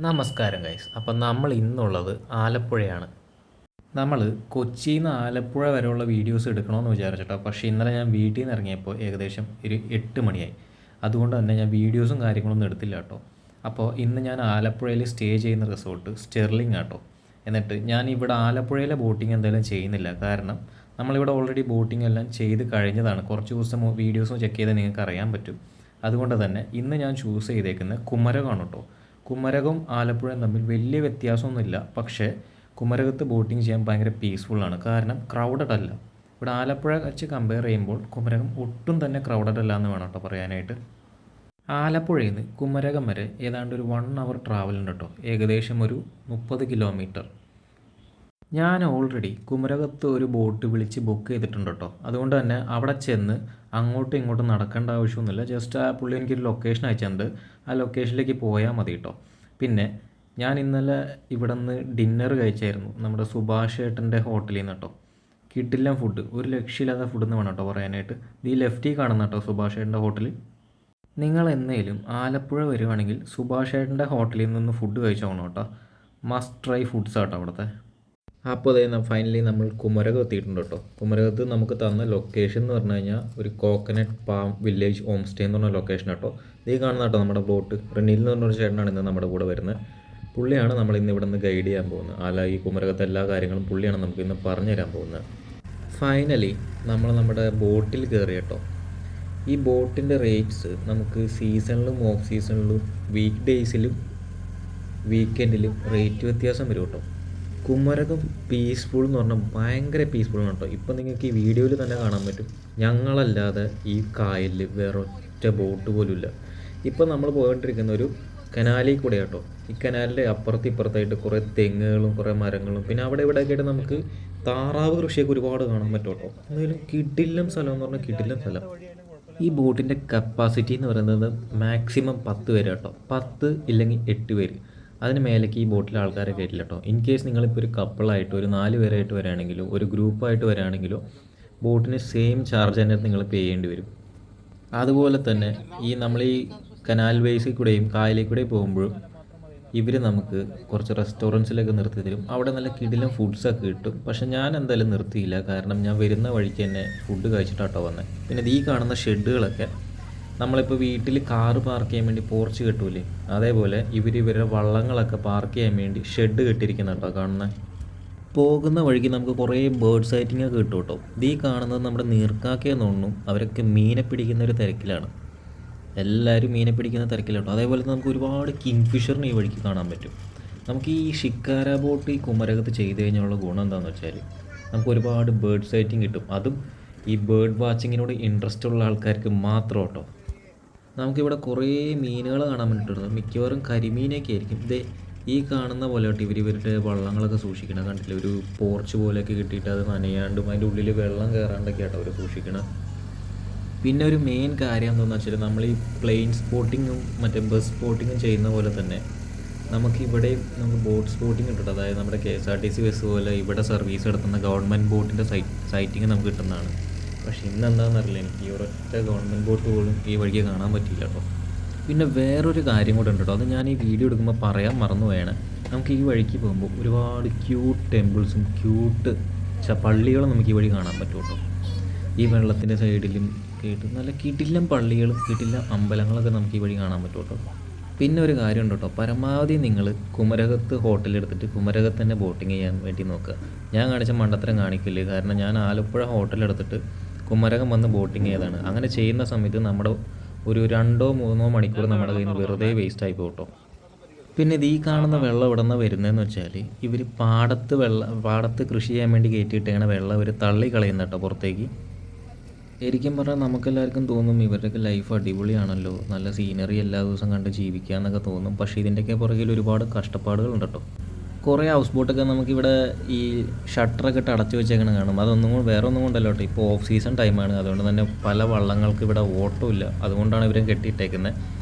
നമസ്കാരം ഗൈസ്. അപ്പം നമ്മൾ ഇന്നുള്ളത് ആലപ്പുഴയാണ്. നമ്മൾ കൊച്ചിയിൽ നിന്ന് ആലപ്പുഴ വരെയുള്ള വീഡിയോസ് എടുക്കണമെന്ന് വിചാരിച്ചിട്ടോ. പക്ഷേ ഇന്നലെ ഞാൻ വീട്ടിൽ നിന്ന് ഇറങ്ങിയപ്പോൾ ഏകദേശം ഒരു 8 മണിയായി. അതുകൊണ്ട് തന്നെ ഞാൻ വീഡിയോസും കാര്യങ്ങളൊന്നും എടുത്തില്ല കേട്ടോ. അപ്പോൾ ഇന്ന് ഞാൻ ആലപ്പുഴയിൽ സ്റ്റേ ചെയ്യുന്ന റിസോർട്ട് സ്റ്റെർലിംഗ് ആട്ടോ. എന്നിട്ട് ഞാൻ ഇവിടെ ആലപ്പുഴയിലെ ബോട്ടിംഗ് എന്തായാലും ചെയ്യുന്നില്ല. കാരണം നമ്മളിവിടെ ഓൾറെഡി ബോട്ടിംഗ് എല്ലാം ചെയ്ത് കഴിഞ്ഞതാണ്. കുറച്ച് ദിവസം വീഡിയോസും ചെക്ക് ചെയ്താൽ നിങ്ങൾക്ക് അറിയാൻ പറ്റും. അതുകൊണ്ട് തന്നെ ഇന്ന് ഞാൻ ചൂസ് ചെയ്തേക്കുന്നത് കുമരകമാണ് കേട്ടോ. കുമരകവും ആലപ്പുഴയും തമ്മിൽ വലിയ വ്യത്യാസമൊന്നുമില്ല. പക്ഷേ കുമരകത്ത് ബോട്ടിംഗ് ചെയ്യാൻ ഭയങ്കര പീസ്ഫുള്ളാണ്. കാരണം ക്രൗഡഡ് അല്ല. ഇവിടെ ആലപ്പുഴ വെച്ച് കമ്പയർ ചെയ്യുമ്പോൾ കുമരകം ഒട്ടും തന്നെ ക്രൗഡഡ് അല്ല എന്ന് വേണം കേട്ടോ പറയാനായിട്ട്. ആലപ്പുഴയിൽ നിന്ന് കുമരകം വരെ ഏതാണ്ട് ഒരു 1 അവർ ട്രാവൽ ഉണ്ട് കേട്ടോ. ഏകദേശം ഒരു 30 കിലോമീറ്റർ. ഞാൻ ഓൾറെഡി കുമരകത്ത് ഒരു ബോട്ട് വിളിച്ച് ബുക്ക് ചെയ്തിട്ടുണ്ട് കേട്ടോ. അതുകൊണ്ട് തന്നെ അവിടെ ചെന്ന് അങ്ങോട്ടും ഇങ്ങോട്ടും നടക്കേണ്ട ആവശ്യമൊന്നുമില്ല. ജസ്റ്റ് ആ പുള്ളി എനിക്കൊരു ലൊക്കേഷൻ അയച്ചിട്ടുണ്ട്. ആ ലൊക്കേഷനിലേക്ക് പോയാൽ മതി കേട്ടോ. പിന്നെ ഞാൻ ഇന്നലെ ഇവിടെ നിന്ന് ഡിന്നർ കഴിച്ചായിരുന്നു നമ്മുടെ സുഭാഷ് ഏട്ടൻ്റെ ഹോട്ടലിൽ നിന്ന് കേട്ടോ. കിട്ടില്ല ഫുഡ്, ഒരു ലക്ഷ്യമില്ലാത്ത ഫുഡെന്ന് വേണം കേട്ടോ പറയാനായിട്ട്. ഈ ലെഫ്റ്റിൽ കാണുന്ന കേട്ടോ സുഭാഷ് ഏട്ടൻ്റെ ഹോട്ടൽ. നിങ്ങൾ എന്നേലും ആലപ്പുഴ വരുവാണെങ്കിൽ സുഭാഷ് ഏട്ടൻ്റെ ഹോട്ടലിൽ നിന്ന് ഫുഡ് കഴിച്ചോണം കേട്ടോ. മസ്റ്റ് ട്രൈ ഫുഡ്സ് ആട്ടോ അവിടുത്തെ. അപ്പോൾ അതേ ഫൈനലി നമ്മൾ കുമരകം എത്തിയിട്ടുണ്ട് കേട്ടോ. കുമരകത്ത് നമുക്ക് തന്ന ലൊക്കേഷൻ എന്ന് പറഞ്ഞു കഴിഞ്ഞാൽ ഒരു coconut palm village home stay എന്ന് പറഞ്ഞ ലൊക്കേഷൻ കേട്ടോ. ഇത് കാണുന്ന കേട്ടോ നമ്മുടെ ബോട്ട്. റിനിൽ എന്ന് പറഞ്ഞൊരു ചേട്ടനാണ് ഇന്ന് നമ്മുടെ കൂടെ വരുന്നത്. പുള്ളിയാണ് നമ്മൾ ഇന്ന് ഇവിടെ നിന്ന് ഗൈഡ് ചെയ്യാൻ പോകുന്നത്. ഈ കുമരകത്തെ എല്ലാ കാര്യങ്ങളും പുള്ളിയാണ് നമുക്ക് ഇന്ന് പറഞ്ഞു തരാൻ പോകുന്നത്. ഫൈനലി നമ്മൾ നമ്മുടെ ബോട്ടിൽ കയറി കേട്ടോ. ഈ ബോട്ടിൻ്റെ റേറ്റ്സ് നമുക്ക് സീസണിലും ഓഫ് സീസണിലും വീക്ക് ഡേയ്സിലും വീക്കെൻഡിലും റേറ്റ് വ്യത്യാസം വരും കേട്ടോ. കുമരകം പീസ്ഫുൾ എന്ന് പറഞ്ഞാൽ ഭയങ്കര പീസ്ഫുള്ളാണ് കേട്ടോ. ഇപ്പം നിങ്ങൾക്ക് ഈ വീഡിയോയിൽ തന്നെ കാണാൻ പറ്റും. ഞങ്ങളല്ലാതെ ഈ കായലിൽ വേറെ ഒറ്റ ബോട്ട് പോലും ഇല്ല. ഇപ്പം നമ്മൾ പോയിക്കൊണ്ടിരിക്കുന്ന ഒരു കനാലിൽ കൂടെ കേട്ടോ. ഈ കനാലിൻ്റെ അപ്പുറത്ത് ഇപ്പുറത്തായിട്ട് കുറേ തെങ്ങുകളും കുറേ മരങ്ങളും പിന്നെ അവിടെ ഇവിടെ ആയിട്ട് നമുക്ക് താറാവ് കൃഷിയൊക്കെ ഒരുപാട് കാണാൻ പറ്റും കേട്ടോ. എന്തായാലും കിടിലം സ്ഥലം എന്ന് പറഞ്ഞാൽ കിടിലം സ്ഥലം. ഈ ബോട്ടിൻ്റെ കപ്പാസിറ്റി എന്ന് പറയുന്നത് മാക്സിമം 10 പേര് കേട്ടോ. 10 ഇല്ലെങ്കിൽ 8 പേര്. അതിന് മേലേക്ക് ഈ ബോട്ടിൽ ആൾക്കാരെ കയറ്റില്ല കേട്ടോ. ഇൻ കേസ് നിങ്ങളിപ്പോൾ ഒരു കപ്പിളായിട്ട് ഒരു 4 പേരായിട്ട് വരികയാണെങ്കിലോ ഒരു ഗ്രൂപ്പായിട്ട് വരികയാണെങ്കിലോ ബോട്ടിന് സെയിം ചാർജ് തന്നെ നിങ്ങൾ പേ ചെയ്യേണ്ടി വരും. അതുപോലെ തന്നെ നമ്മൾ ഈ കനാൽ വേസിൽ കൂടെയും കായലിൽ കൂടെയും പോകുമ്പോഴും ഇവർ നമുക്ക് കുറച്ച് റെസ്റ്റോറൻറ്റ്സിലൊക്കെ നിർത്തി തരും. അവിടെ നല്ല കിടിലം ഫുഡ്സൊക്കെ കിട്ടും. പക്ഷേ ഞാൻ എന്തായാലും നിർത്തിയില്ല. കാരണം ഞാൻ വരുന്ന വഴിക്ക് തന്നെ ഫുഡ് കഴിച്ചിട്ടാട്ടോ വന്നത്. പിന്നെ ഈ കാണുന്ന ഷെഡുകളൊക്കെ നമ്മളിപ്പോൾ വീട്ടിൽ കാറ് പാർക്ക് ചെയ്യാൻ വേണ്ടി പോർച്ച് കെട്ടൂലേ, അതേപോലെ ഇവരുടെ വള്ളങ്ങളൊക്കെ പാർക്ക് ചെയ്യാൻ വേണ്ടി ഷെഡ് കെട്ടിയിരിക്കുന്നുണ്ടോ കാണുന്നത്. പോകുന്ന വഴിക്ക് നമുക്ക് കുറേ ബേർഡ് സൈറ്റിംഗ് ഒക്കെ കിട്ടും കേട്ടോ. ഈ കാണുന്നത് നമ്മുടെ നീർക്കാക്കയെന്ന് തോന്നുന്നു. അവരൊക്കെ മീനെ പിടിക്കുന്ന ഒരു തിരക്കിലാണ്. എല്ലാവരും മീനെ പിടിക്കുന്ന തിരക്കിലാണ് കേട്ടോ. അതേപോലെ നമുക്ക് ഒരുപാട് കിങ് ഫിഷറിന് ഈ വഴിക്ക് കാണാൻ പറ്റും. നമുക്ക് ഈ ഷിക്കാര ബോട്ട് ഈ കുമരകത്ത് ചെയ്ത് കഴിഞ്ഞുള്ള ഗുണം എന്താണെന്ന് വെച്ചാൽ നമുക്ക് ഒരുപാട് ബേർഡ് സൈറ്റിംഗ് കിട്ടും. അതും ഈ ബേർഡ് വാച്ചിങ്ങിനോട് ഇൻട്രസ്റ്റ് ഉള്ള ആൾക്കാർക്ക് മാത്രം കേട്ടോ. നമുക്കിവിടെ കുറേ മീനുകൾ കാണാൻ വേണ്ടിയിട്ടുണ്ട്. മിക്കവാറും കരിമീനൊക്കെ ആയിരിക്കും. ഈ കാണുന്ന പോലെ കേട്ടോ ഇവരുടെ വള്ളങ്ങളൊക്കെ സൂക്ഷിക്കണം. കണ്ടില്ല, ഒരു പോർച്ച് പോലെയൊക്കെ കിട്ടിയിട്ട് അത് നനയാണ്ടും അതിൻ്റെ ഉള്ളിൽ വെള്ളം കയറാണ്ടൊക്കെ ആട്ടോ അവർ സൂക്ഷിക്കണം. പിന്നെ ഒരു മെയിൻ കാര്യം എന്താണെന്ന് വെച്ചാൽ നമ്മൾ ഈ പ്ലെയിൻ സ്പോട്ടിങ്ങും മറ്റേ ബസ് സ്പോട്ടിങ്ങും ചെയ്യുന്ന പോലെ തന്നെ നമുക്ക് ബോട്ട് സ്പോട്ടിങ് കിട്ടും. അതായത് നമ്മുടെ KSRTC ബസ് പോലെ ഇവിടെ സർവീസ് നടത്തുന്ന ഗവൺമെൻറ് ബോട്ടിൻ്റെ സൈറ്റിങ് നമുക്ക് കിട്ടുന്നതാണ്. പക്ഷേ ഇന്ന് എന്താണെന്നറിയില്ല, എനിക്ക് ഈ ഒരൊറ്റ ഗവൺമെൻറ് ബോട്ട് പോലും ഈ വഴിക്ക് കാണാൻ പറ്റിയില്ല കേട്ടോ. പിന്നെ വേറൊരു കാര്യം കൂടെ ഉണ്ട് കേട്ടോ. അത് ഞാൻ ഈ വീഡിയോ എടുക്കുമ്പോൾ പറയാൻ മറന്നു പോയാണ്. നമുക്ക് ഈ വഴിക്ക് പോകുമ്പോൾ ഒരുപാട് ക്യൂട്ട് ടെമ്പിൾസും ക്യൂട്ട് പള്ളികളും നമുക്ക് ഈ വഴി കാണാൻ പറ്റും കേട്ടോ. ഈ വെള്ളത്തിൻ്റെ സൈഡിലും കേട്ട് നല്ല കിടിലം പള്ളികളും കിടിലം അമ്പലങ്ങളൊക്കെ നമുക്ക് ഈ വഴി കാണാൻ പറ്റും കേട്ടോ. പിന്നെ ഒരു കാര്യമുണ്ട് കേട്ടോ, പരമാവധി നിങ്ങൾ കുമരകത്ത് ഹോട്ടലെടുത്തിട്ട് കുമരകത്ത് തന്നെ ബോട്ടിങ് ചെയ്യാൻ വേണ്ടി നോക്കുക. ഞാൻ കാണിച്ച മണ്ടത്തരം കാണിക്കില്ലേ. കാരണം ഞാൻ ആലപ്പുഴ ഹോട്ടലെടുത്തിട്ട് കുമരകം വന്ന് ബോട്ടിങ് ചെയ്തതാണ്. അങ്ങനെ ചെയ്യുന്ന സമയത്ത് നമ്മുടെ ഒരു 2-3 മണിക്കൂർ നമ്മുടെ കയ്യിൽ നിന്ന് വെറുതെ വേസ്റ്റായി പോകും. പിന്നെ ഈ കാണുന്ന വെള്ളം ഇവിടെ നിന്ന് വരുന്നതെന്ന് വെച്ചാൽ ഇവർ പാടത്ത് കൃഷി ചെയ്യാൻ വേണ്ടി കയറ്റിയിട്ടാണ് വെള്ളം ഇവർ തള്ളി കളയുന്ന കേട്ടോ പുറത്തേക്ക്. ശരിക്കും പറഞ്ഞാൽ നമുക്കെല്ലാവർക്കും തോന്നും ഇവരുടെയൊക്കെ ലൈഫ് അടിപൊളിയാണല്ലോ, നല്ല സീനറി എല്ലാ ദിവസവും കണ്ട് ജീവിക്കുക എന്നൊക്കെ തോന്നും. പക്ഷേ ഇതിൻ്റെയൊക്കെ പുറകിൽ ഒരുപാട് കഷ്ടപ്പാടുകളുണ്ട് കേട്ടോ. കുറേ ഹൗസ് ബോട്ടൊക്കെ നമുക്കിവിടെ ഈ ഷട്ടറൊക്കെ ഇട്ട് അടച്ചു വെച്ചേക്കണ കാണും. വേറെ ഒന്നും കൊണ്ടല്ലോ കേട്ടോ. ഇപ്പോൾ ഓഫ് സീസൺ ടൈമാണ്. അതുകൊണ്ട് തന്നെ പല വള്ളങ്ങൾക്ക് ഇവിടെ ഓട്ടമില്ല. അതുകൊണ്ടാണ് ഇവരും കെട്ടിയിട്ടേക്കുന്നത്.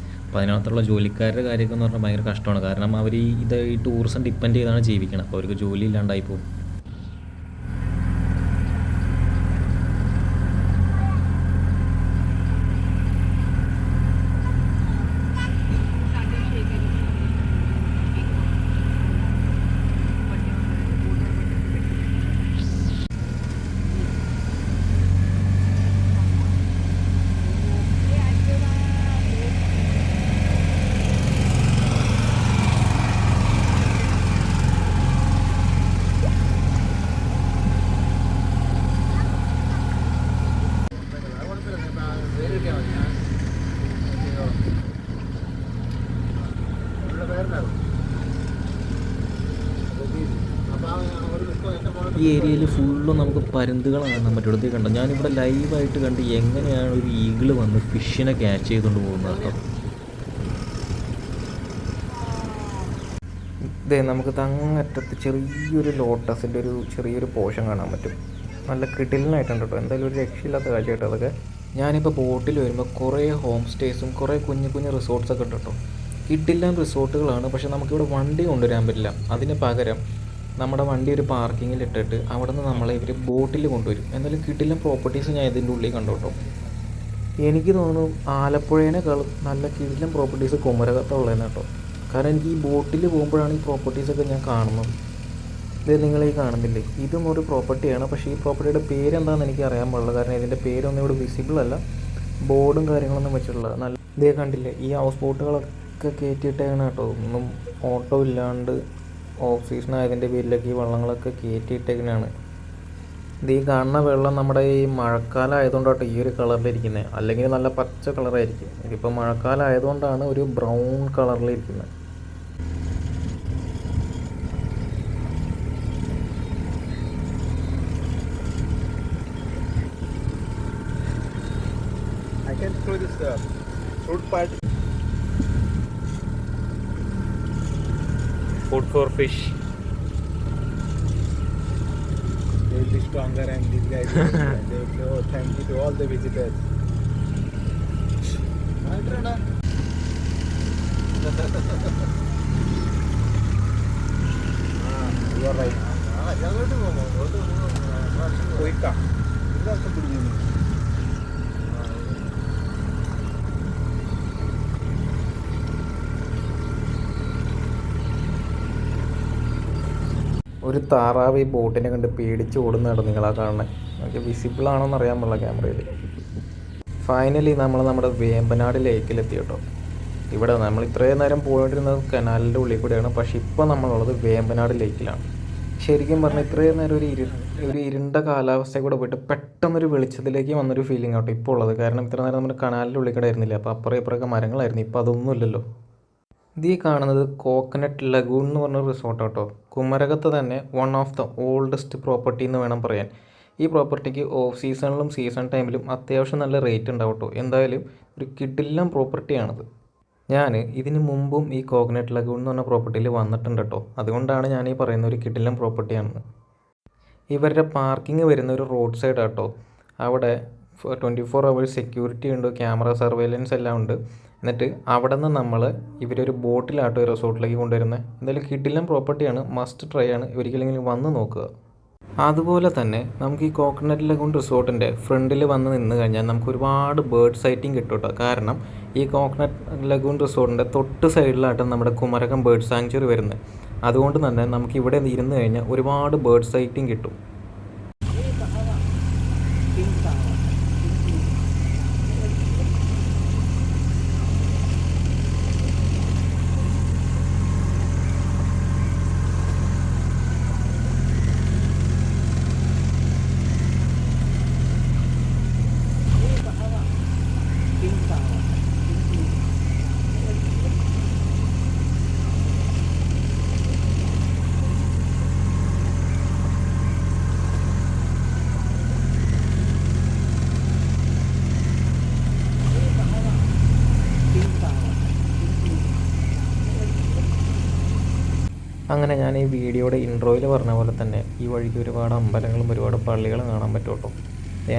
അപ്പോൾ അതിനകത്തുള്ള ജോലിക്കാരുടെ കാര്യമൊക്കെ എന്ന് പറഞ്ഞാൽ ഭയങ്കര കഷ്ടമാണ്. കാരണം അവർ ഈ ടൂറിസം ഡിപ്പെൻഡ് ചെയ്താണ് ജീവിക്കണം. അപ്പോൾ അവർക്ക് ജോലി ഇല്ലാണ്ടായി പോകും. ഈ ഏരിയയിൽ ഫുള്ളും നമുക്ക് പരുന്തുകൾ കാണാൻ പറ്റും. ഇടത്തേക്ക് കണ്ടോ, ഞാനിവിടെ ലൈവായിട്ട് കണ്ട് എങ്ങനെയാണ് ഒരു ഈഗിൾ വന്ന് ഫിഷിനെ ക്യാച്ച് ചെയ്തുകൊണ്ട് പോകുന്നത് കേട്ടോ. ഇതേ നമുക്ക് അങ്ങറ്റത്ത് ചെറിയൊരു ലോട്ടസിൻ്റെ ഒരു ചെറിയൊരു പോർഷൻ കാണാൻ പറ്റും. നല്ല കിടിലനായിട്ടുണ്ട് കേട്ടോ. എന്തായാലും ഒരു രക്ഷയില്ലാത്ത കാഴ്ച കേട്ടോ അതൊക്കെ. ഞാനിപ്പോൾ ബോട്ടിൽ വരുമ്പോൾ കുറേ ഹോം സ്റ്റേസും കുറേ കുഞ്ഞു കുഞ്ഞു റിസോർട്ട്സൊക്കെ ഉണ്ട് കേട്ടോ. കിടിലൻ റിസോർട്ടുകളാണ്. പക്ഷേ നമുക്കിവിടെ വണ്ടി കൊണ്ടുവരാൻ പറ്റില്ല. അതിന് പകരം നമ്മുടെ വണ്ടി ഒരു പാർക്കിങ്ങിൽ ഇട്ടിട്ട് അവിടെ നിന്ന് നമ്മളെ ഇവർ ബോട്ടിൽ കൊണ്ടുവരും. എന്നാലും കിടിലൻ പ്രോപ്പർട്ടീസ് ഞാൻ ഇതിൻ്റെ ഉള്ളിൽ കണ്ടു കേട്ടോ. എനിക്ക് തോന്നുന്നു ആലപ്പുഴേനേക്കാളും നല്ല കിടിലൻ പ്രോപ്പർട്ടീസ് കുമരകത്തുള്ളതെന്ന് കേട്ടോ. കാരണം എനിക്ക് ഈ ബോട്ടിൽ പോകുമ്പോഴാണ് ഈ പ്രോപ്പർട്ടീസൊക്കെ ഞാൻ കാണുന്നത്. ഇത് നിങ്ങളീ കാണുന്നില്ലേ, ഇതും ഒരു പ്രോപ്പർട്ടിയാണ്. പക്ഷേ ഈ പ്രോപ്പർട്ടിയുടെ പേരെന്താണെന്ന് എനിക്ക് അറിയാൻ പാടില്ല. കാരണം ഇതിൻ്റെ പേരൊന്നും ഇവിടെ വിസിബിൾ അല്ല, ബോർഡും കാര്യങ്ങളൊന്നും വെച്ചിട്ടുള്ള. നല്ല ഇതേ കണ്ടില്ലേ, ഈ ഹൗസ് ബോട്ടുകളൊക്കെ കയറ്റിയിട്ടേക്കാണ് കേട്ടോ. ഒന്നും ഓട്ടോ ഇല്ലാണ്ട് ഓഫ് സീസൺ ആയതിൻ്റെ പേരിലൊക്കെ ഈ വള്ളങ്ങളൊക്കെ കയറ്റിയിട്ടേക്കാണ്. ഇത് ഈ കാണുന്ന വെള്ളം നമ്മുടെ ഈ മഴക്കാലം ആയതുകൊണ്ടാട്ടോ ഈ ഒരു കളറിലിരിക്കുന്നത്. അല്ലെങ്കിൽ നല്ല പച്ച കളറായിരിക്കും. ഇതിപ്പോൾ മഴക്കാലം ആയതുകൊണ്ടാണ് ഒരു brown കളറിലിരിക്കുന്നത്. Food for fish. They will be stronger and these guys they will say, oh, thank you to all the visitors. You are right. Koika. This is also good news. ഒരു താറാവ് ഈ ബോട്ടിനെ കണ്ട് പേടിച്ച് ഓടുന്നതാണ് നിങ്ങളാ കാണുന്നത്. നമുക്ക് വിസിബിൾ ആണോന്ന് അറിയാൻ പാടില്ല ക്യാമറയിൽ. ഫൈനലി നമ്മൾ നമ്മുടെ വേമ്പനാട് ലേക്കിലെത്തി കേട്ടോ. ഇവിടെ നമ്മൾ ഇത്രയും നേരം പോയിട്ടിരുന്നത് കനാലിൻ്റെ ഉള്ളിൽ കൂടെയാണ്. പക്ഷേ ഇപ്പോൾ നമ്മളുള്ളത് വേമ്പനാട് ലേക്കിലാണ്. ശരിക്കും പറഞ്ഞാൽ ഇത്രയും നേരം ഒരു ഇരുണ്ട കാലാവസ്ഥയിൽ കൂടെ പോയിട്ട് പെട്ടെന്നൊരു വെളിച്ചത്തിലേക്ക് വന്നൊരു ഫീലിംഗ് ആട്ടോ ഇപ്പോൾ ഉള്ളത്. കാരണം ഇത്ര നേരം നമ്മുടെ കനാലിൻ്റെ ഉള്ളിൽ കൂടെ ആയിരുന്നില്ല. അപ്പോൾ അപ്പുറം ഇപ്പുറമൊക്കെ മരങ്ങളായിരുന്നു. ഇപ്പോൾ അതൊന്നുമില്ലല്ലോ. ഇത് ഈ കാണുന്നത് കോക്കനട്ട് ലഗൂൺ എന്ന് പറഞ്ഞൊരു റിസോർട്ട് കേട്ടോ. കുമരകത്ത് തന്നെ one of the oldest property എന്ന് വേണം പറയാൻ. ഈ പ്രോപ്പർട്ടിക്ക് ഓഫ് സീസണിലും സീസൺ ടൈമിലും അത്യാവശ്യം നല്ല റേറ്റ് ഉണ്ടാവും കേട്ടോ. എന്തായാലും ഒരു കിടിലൻ പ്രോപ്പർട്ടിയാണിത്. ഞാൻ ഇതിന് മുമ്പും ഈ കോക്കനട്ട് ലഗൂൺ എന്ന് പറഞ്ഞ പ്രോപ്പർട്ടിയിൽ വന്നിട്ടുണ്ട് കേട്ടോ. അതുകൊണ്ടാണ് ഞാൻ ഈ പറയുന്ന ഒരു കിടിലൻ പ്രോപ്പർട്ടിയാണെന്ന്. ഇവരുടെ പാർക്കിംഗ് വരുന്ന ഒരു റോഡ് സൈഡ് കേട്ടോ. അവിടെ 24 hours സെക്യൂരിറ്റി ഉണ്ട്, ക്യാമറ സർവൈലൻസ് എല്ലാം ഉണ്ട്. എന്നിട്ട് അവിടെ നിന്ന് നമ്മൾ ഇവരൊരു ബോട്ടിലാട്ടോ ഈ റിസോർട്ടിലേക്ക് കൊണ്ടുവരുന്നത്. എന്തായാലും കിടിലൻ പ്രോപ്പർട്ടിയാണ്, മസ്റ്റ് ട്രൈ ആണ്, ഒരിക്കലെങ്കിലും വന്ന് നോക്കുക. അതുപോലെ തന്നെ നമുക്ക് ഈ കോക്കനട്ട് ലഗൂൺ റിസോർട്ടിൻ്റെ ഫ്രണ്ടിൽ വന്ന് നിന്ന് കഴിഞ്ഞാൽ നമുക്ക് ഒരുപാട് ബേർഡ് സൈറ്റിംഗ് കിട്ടും കേട്ടോ. കാരണം ഈ കോക്കനട്ട് ലഗൂൺ റിസോർട്ടിൻ്റെ തൊട്ട് സൈഡിലായിട്ട് നമ്മുടെ കുമരകം ബേർഡ് സാങ്ച്വറി വരുന്നത്. അതുകൊണ്ട് തന്നെ നമുക്ക് ഇവിടെ ഇരുന്ന് കഴിഞ്ഞാൽ ഒരുപാട് ബേർഡ് സൈറ്റിംഗ് കിട്ടും. അങ്ങനെ ഞാൻ ഈ വീഡിയോയുടെ ഇൻട്രോയിൽ പറഞ്ഞ പോലെ തന്നെ ഈ വഴിക്ക് ഒരുപാട് അമ്പലങ്ങളും ഒരുപാട് പള്ളികളും കാണാൻ പറ്റും കേട്ടോ.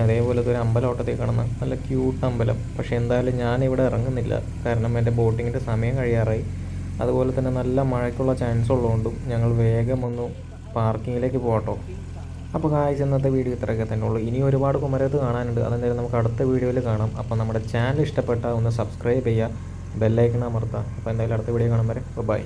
അതേപോലത്തെ ഒരു അമ്പലത്തോട്ടത്തിൽ കാണുന്ന നല്ല ക്യൂട്ട് അമ്പലം. പക്ഷേ എന്തായാലും ഞാനിവിടെ ഇറങ്ങുന്നില്ല, കാരണം എൻ്റെ ബോട്ടിങ്ങിൻ്റെ സമയം കഴിയാറായി. അതുപോലെ തന്നെ നല്ല മഴയ്ക്കുള്ള ചാൻസ് ഉള്ളതുകൊണ്ടും ഞങ്ങൾ വേഗം ഒന്ന് പാർക്കിങ്ങിലേക്ക് പോകട്ടോ. അപ്പോൾ കാഴ്ച ഇന്നത്തെ വീഡിയോ ഇത്രയൊക്കെ തന്നെ ഉള്ളൂ. ഇനി ഒരുപാട് കുമരകത്ത് കാണാനുണ്ട്. അതെന്തായാലും നമുക്ക് അടുത്ത വീഡിയോയിൽ കാണാം. അപ്പോൾ നമ്മുടെ ചാനൽ ഇഷ്ടപ്പെട്ടാൽ ഒന്ന് സബ്സ്ക്രൈബ് ചെയ്യുക, ബെല്ലൈക്കൺ അമർത്തുക. അപ്പോൾ എന്തായാലും അടുത്ത വീഡിയോ കാണാൻ വരെ ബൈ.